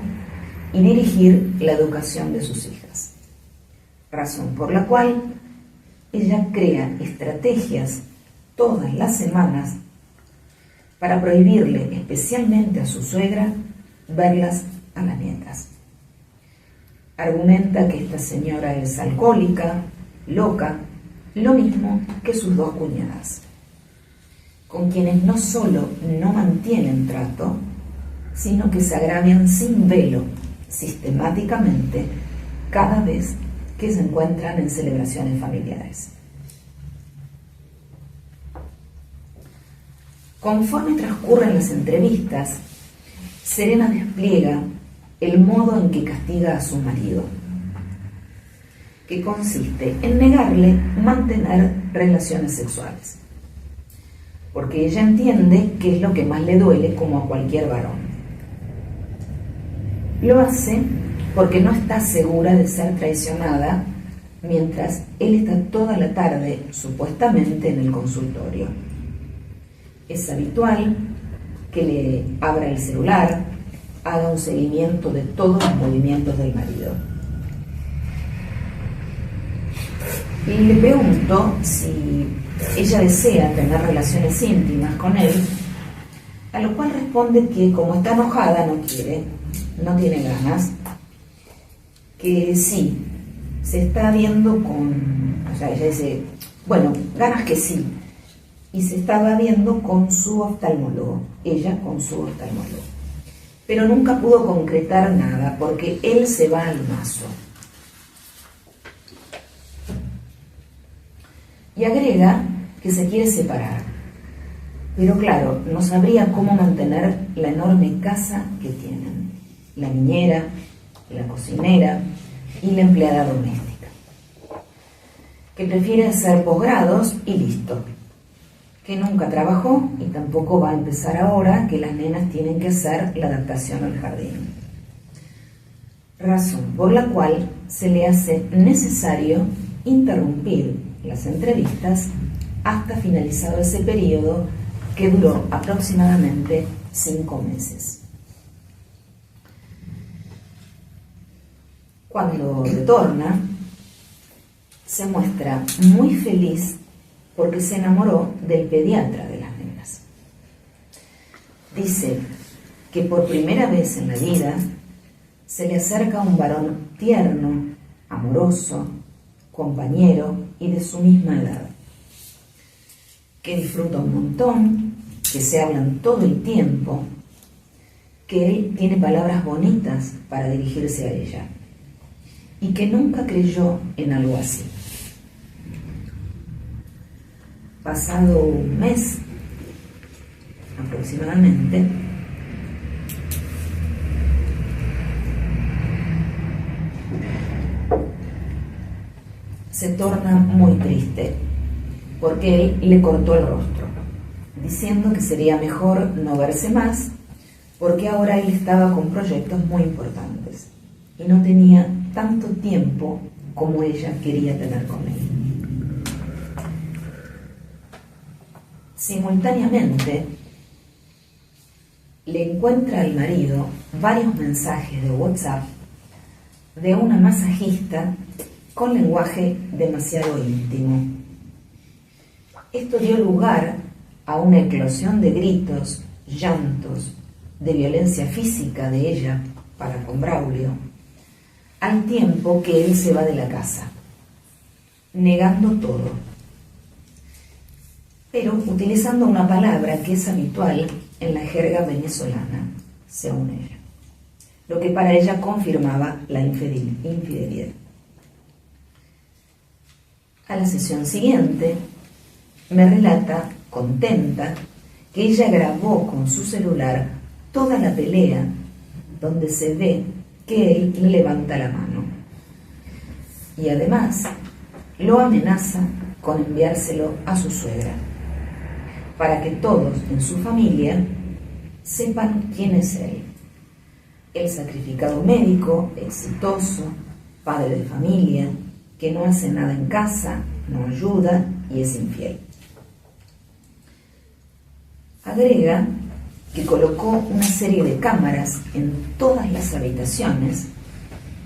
y dirigir la educación de sus hijas, razón por la cual ella crea estrategias todas las semanas para prohibirle especialmente a su suegra verlas a las nietas. Argumenta que esta señora es alcohólica, loca, lo mismo que sus dos cuñadas, con quienes no solo no mantienen trato, sino que se agravian sin velo sistemáticamente cada vez que se encuentran en celebraciones familiares. Conforme transcurren las entrevistas, Serena despliega el modo en que castiga a su marido, que consiste en negarle mantener relaciones sexuales, porque ella entiende que es lo que más le duele como a cualquier varón. Lo hace porque no está segura de ser traicionada mientras él está toda la tarde supuestamente en el consultorio. Es habitual que le abra el celular, haga un seguimiento de todos los movimientos del marido. Y le pregunto si ella desea tener relaciones íntimas con él, a lo cual responde que como está enojada no quiere, no tiene ganas, que sí, se está viendo ella dice, bueno, ganas que sí, y se estaba viendo con su oftalmólogo, ella con su oftalmólogo, pero nunca pudo concretar nada porque él se va al mazo. Y agrega que se quiere separar, pero claro, no sabría cómo mantener la enorme casa que tienen, la niñera, la cocinera y la empleada doméstica, que prefiere hacer posgrados y listo, que nunca trabajó y tampoco va a empezar ahora que las nenas tienen que hacer la adaptación al jardín, razón por la cual se le hace necesario interrumpir las entrevistas hasta finalizado ese periodo que duró aproximadamente 5 meses. Cuando retorna, se muestra muy feliz porque se enamoró del pediatra de las nenas. Dice que por primera vez en la vida se le acerca un varón tierno, amoroso, compañero y de su misma edad, que disfruta un montón, que se hablan todo el tiempo, que él tiene palabras bonitas para dirigirse a ella y que nunca creyó en algo así. Pasado un mes aproximadamente, se torna muy triste porque él le cortó el rostro, diciendo que sería mejor no verse más porque ahora él estaba con proyectos muy importantes y no tenía tanto tiempo como ella quería tener con él. Simultáneamente, le encuentra al marido varios mensajes de WhatsApp de una masajista con lenguaje demasiado íntimo. Esto dio lugar a una eclosión de gritos, llantos de violencia física de ella para con Braulio, al tiempo que él se va de la casa, negando todo, pero utilizando una palabra que es habitual en la jerga venezolana, según ella, lo que para ella confirmaba la infidelidad. A la sesión siguiente, me relata, contenta, que ella grabó con su celular toda la pelea donde se ve que él le levanta la mano. Y además lo amenaza con enviárselo a su suegra, para que todos en su familia sepan quién es él. El sacrificado médico, exitoso, padre de familia, que no hace nada en casa, no ayuda y es infiel. Agrega que colocó una serie de cámaras en todas las habitaciones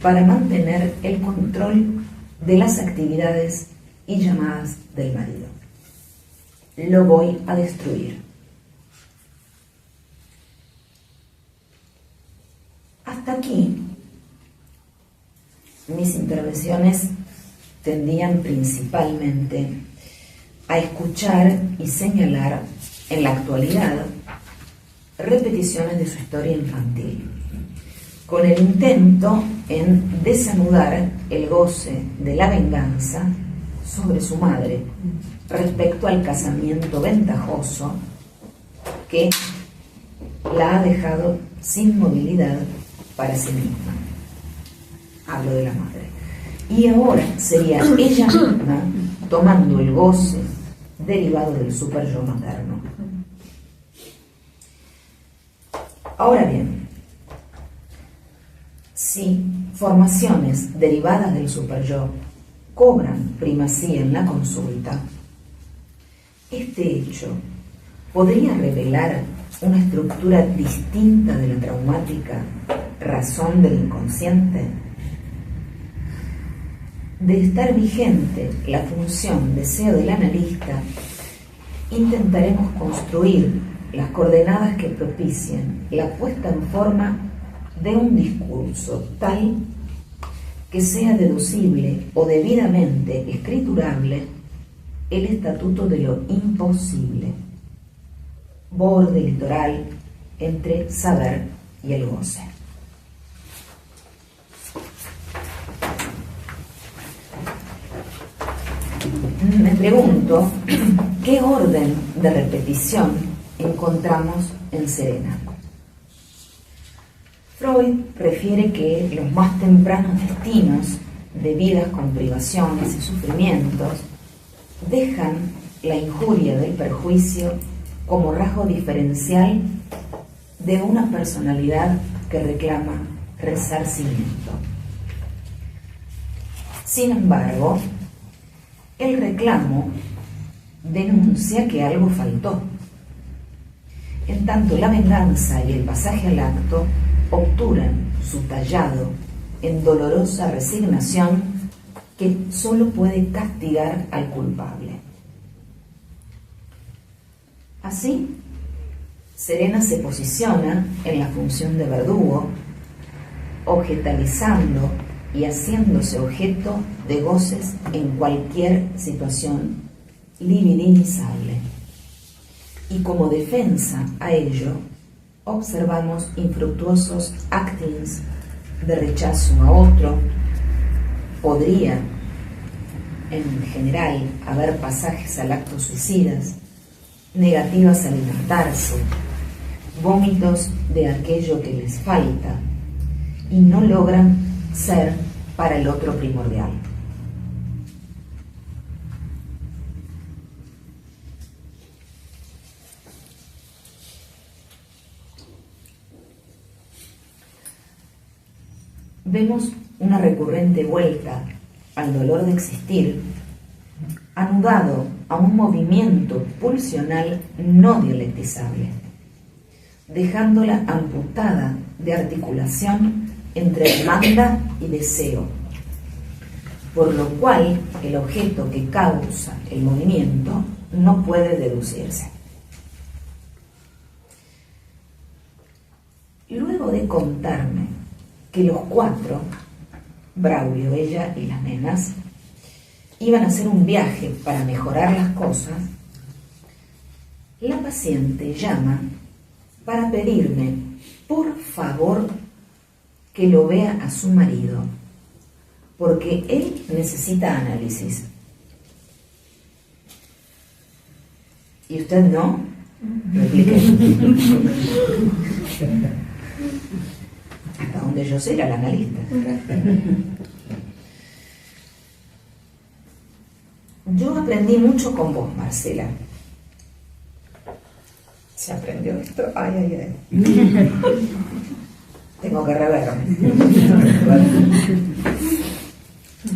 para mantener el control de las actividades y llamadas del marido. Lo voy a destruir. Hasta aquí, mis intervenciones tendían principalmente a escuchar y señalar en la actualidad repeticiones de su historia infantil, con el intento en desanudar el goce de la venganza sobre su madre respecto al casamiento ventajoso que la ha dejado sin movilidad para sí misma. Hablo de la madre. Y ahora sería ella misma tomando el goce derivado del super yo materno. Ahora bien, si formaciones derivadas del super yo cobran primacía en la consulta, este hecho podría revelar una estructura distinta de la traumática razón del inconsciente. De estar vigente la función deseo del analista, intentaremos construir las coordenadas que propicien la puesta en forma de un discurso tal que sea deducible o debidamente escriturable el estatuto de lo imposible, borde litoral entre saber y el goce. Me pregunto, ¿qué orden de repetición encontramos en Serena? Freud refiere que los más tempranos destinos de vidas con privaciones y sufrimientos dejan la injuria del perjuicio como rasgo diferencial de una personalidad que reclama resarcimiento. Sin embargo, el reclamo denuncia que algo faltó. En tanto, la venganza y el pasaje al acto obturan su tallado en dolorosa resignación que solo puede castigar al culpable. Así, Serena se posiciona en la función de verdugo, objetalizando y haciéndose objeto de goces en cualquier situación libidinizable. Y como defensa a ello, observamos infructuosos actings de rechazo a otro. Podría, en general, haber pasajes al acto suicidas, negativas a alimentarse, vómitos de aquello que les falta y no logran ser para el otro primordial. Vemos una recurrente vuelta al dolor de existir, anudado a un movimiento pulsional no dialectizable, dejándola amputada de articulación entre demanda y deseo, por lo cual el objeto que causa el movimiento no puede deducirse. luego de contarme que los 4, Braulio, ella y las nenas, iban a hacer un viaje para mejorar las cosas, la paciente llama para pedirme, por favor, que lo vea a su marido, porque él necesita análisis. ¿Y usted no? Repliqué. Hasta donde yo sé era la analista. Yo aprendí mucho con vos, Marcela. ¿Se aprendió esto? Ay, ay, ay. Tengo que reverme.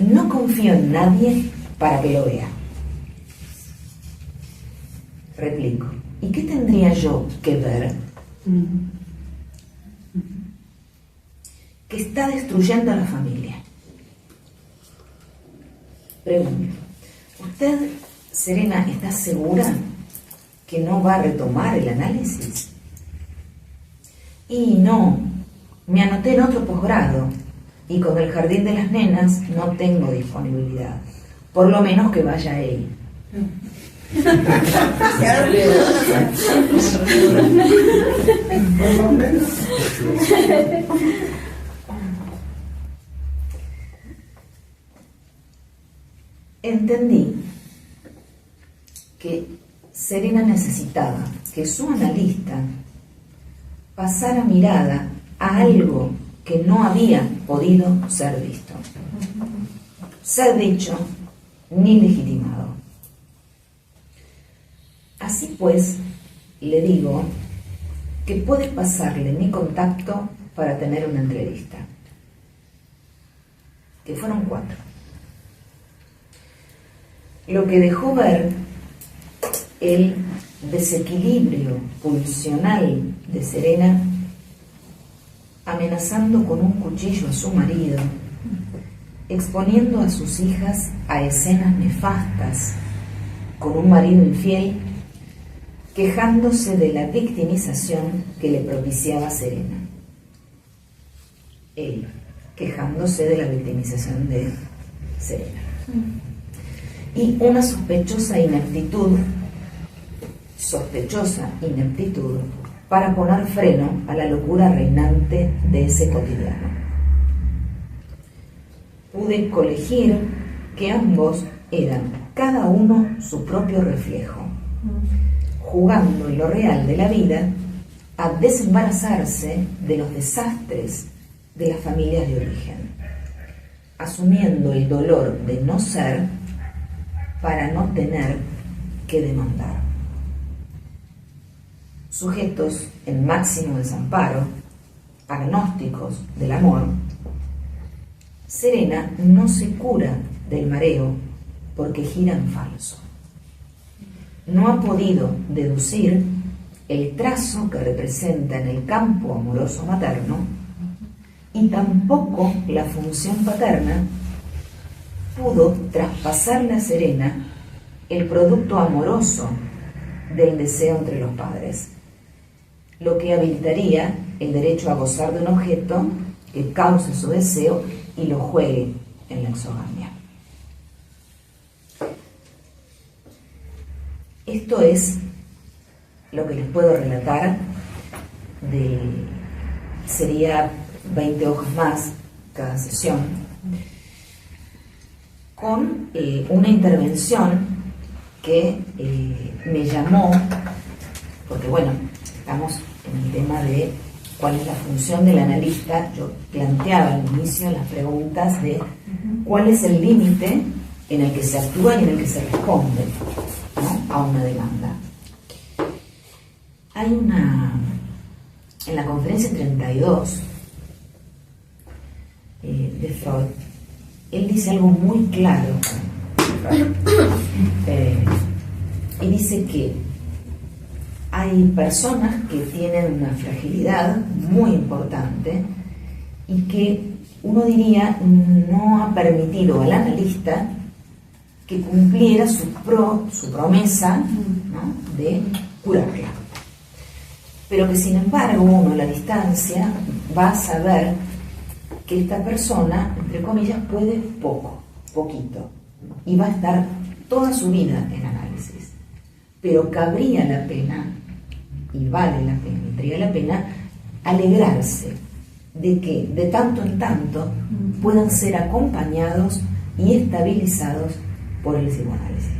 No confío en nadie para que lo vea. Replico. ¿Y qué tendría yo que ver? Que está destruyendo a la familia. Pregunto. ¿Usted, Serena, está segura que no va a retomar el análisis? Y no, me anoté en otro posgrado y con el jardín de las nenas no tengo disponibilidad. Por lo menos que vaya él. Entendí que Serena necesitaba que su analista pasara mirada a algo que no había podido ser visto, ser dicho ni legitimado. Así pues, le digo que puede pasarle mi contacto para tener una entrevista, que fueron 4. Lo que dejó ver el desequilibrio pulsional de Serena, amenazando con un cuchillo a su marido, exponiendo a sus hijas a escenas nefastas, con un marido infiel, quejándose de la victimización que le propiciaba Serena. Él, quejándose de la victimización de Serena. Y una sospechosa ineptitud para poner freno a la locura reinante de ese cotidiano. Pude colegir que ambos eran cada uno su propio reflejo, jugando en lo real de la vida a desembarazarse de los desastres de las familias de origen, asumiendo el dolor de no ser para no tener que demandar. Sujetos en máximo desamparo, agnósticos del amor, Serena no se cura del mareo porque gira en falso. No ha podido deducir el trazo que representa en el campo amoroso materno y tampoco la función paterna pudo traspasarle a Serena el producto amoroso del deseo entre los padres, lo que habilitaría el derecho a gozar de un objeto que cause su deseo y lo juegue en la exogamia. Esto es lo que les puedo relatar. Sería 20 hojas más cada sesión, con una intervención que me llamó, porque bueno, estamos en el tema de cuál es la función del analista. Yo planteaba al inicio las preguntas de cuál es el límite en el que se actúa y en el que se responde, ¿no?, a una demanda. Hay en la conferencia 32 de Freud, él dice algo muy claro, y dice que hay personas que tienen una fragilidad muy importante y que uno diría no ha permitido al analista que cumpliera su promesa, ¿no?, de curarla. pero que sin embargo uno a la distancia va a saber que esta persona, entre comillas, puede poquito, y va a estar toda su vida en análisis. Pero cabría la pena, y vale la pena, valdría la pena, alegrarse de que de tanto en tanto puedan ser acompañados y estabilizados por el psicoanálisis.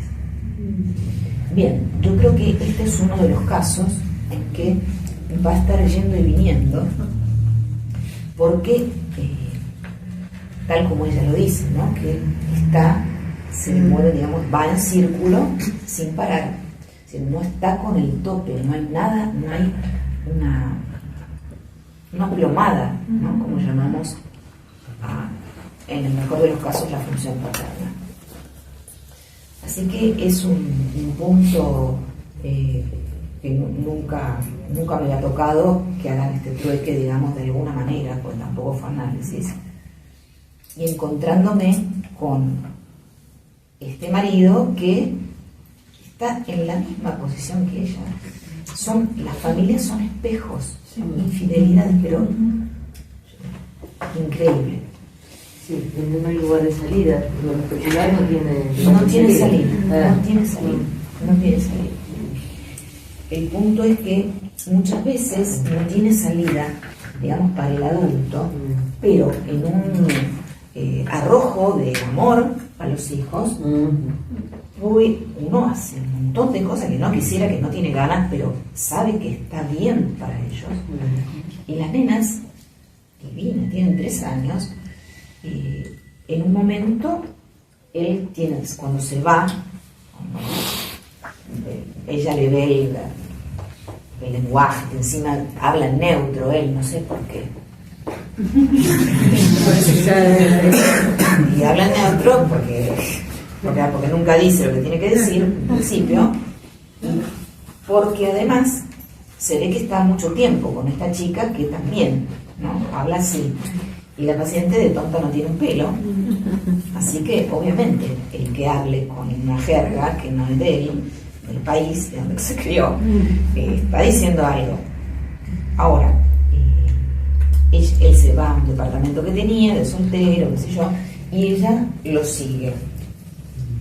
Bien, yo creo que este es uno de los casos en que va a estar yendo y viniendo, porque tal como ella lo dice, ¿no? Que se mueve, digamos, va en círculo sin parar, es decir, no está con el tope, no hay nada, no hay una plomada, ¿no? Como llamamos en el mejor de los casos la función paterna. Así que es un punto que nunca me había tocado que hagan este trueque, digamos, de alguna manera, pues tampoco fue análisis. Y encontrándome con este marido que está en la misma posición que ella. Las familias son espejos, son infidelidades, pero increíble. Sí, no hay lugar de salida, lo popular no tiene salida. El punto es que muchas veces no tiene salida, digamos, para el adulto, pero en un arrojo de amor a los hijos, uno hace un montón de cosas que no quisiera, que no tiene ganas, pero sabe que está bien para ellos. Y las nenas divinas, tienen 3 años, en un momento él tiene, cuando se va, ella le ve el lenguaje, que encima habla en neutro él, no sé por qué. Y habla en neutro porque nunca dice lo que tiene que decir en principio, porque además se ve que está mucho tiempo con esta chica que también, ¿no? Habla así. Y la paciente de tonta no tiene un pelo, así que obviamente el que hable con una jerga que no es de él, del país de donde se crió, está diciendo algo. Ahora, él se va a un departamento que tenía, de soltero, qué sé yo, y ella lo sigue,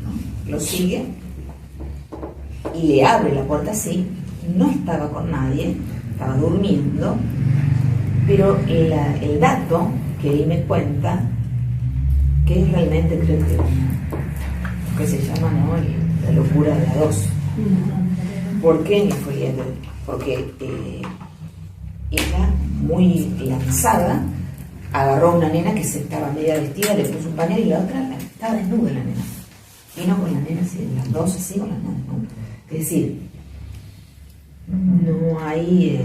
¿no? Lo sigue y le abre la puerta así. No estaba con nadie, estaba durmiendo, pero el dato que él me cuenta, que es realmente, creo que se llama, ¿no?, la locura de la 2. ¿Por qué? Porque ella, muy lanzada, agarró a una nena que se estaba media vestida, le puso un pañal, y la otra estaba desnuda, la nena. Vino con la nena así, las dos así con las manos, ¿no? Es decir, no hay,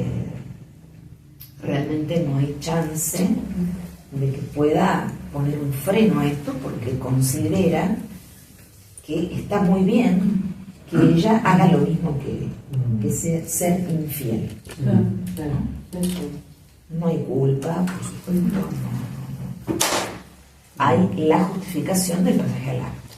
realmente no hay chance de que pueda poner un freno a esto, porque considera que está muy bien que ella haga lo mismo que ser infiel. No hay culpa, por supuesto, no. Hay la justificación del pasaje al acto.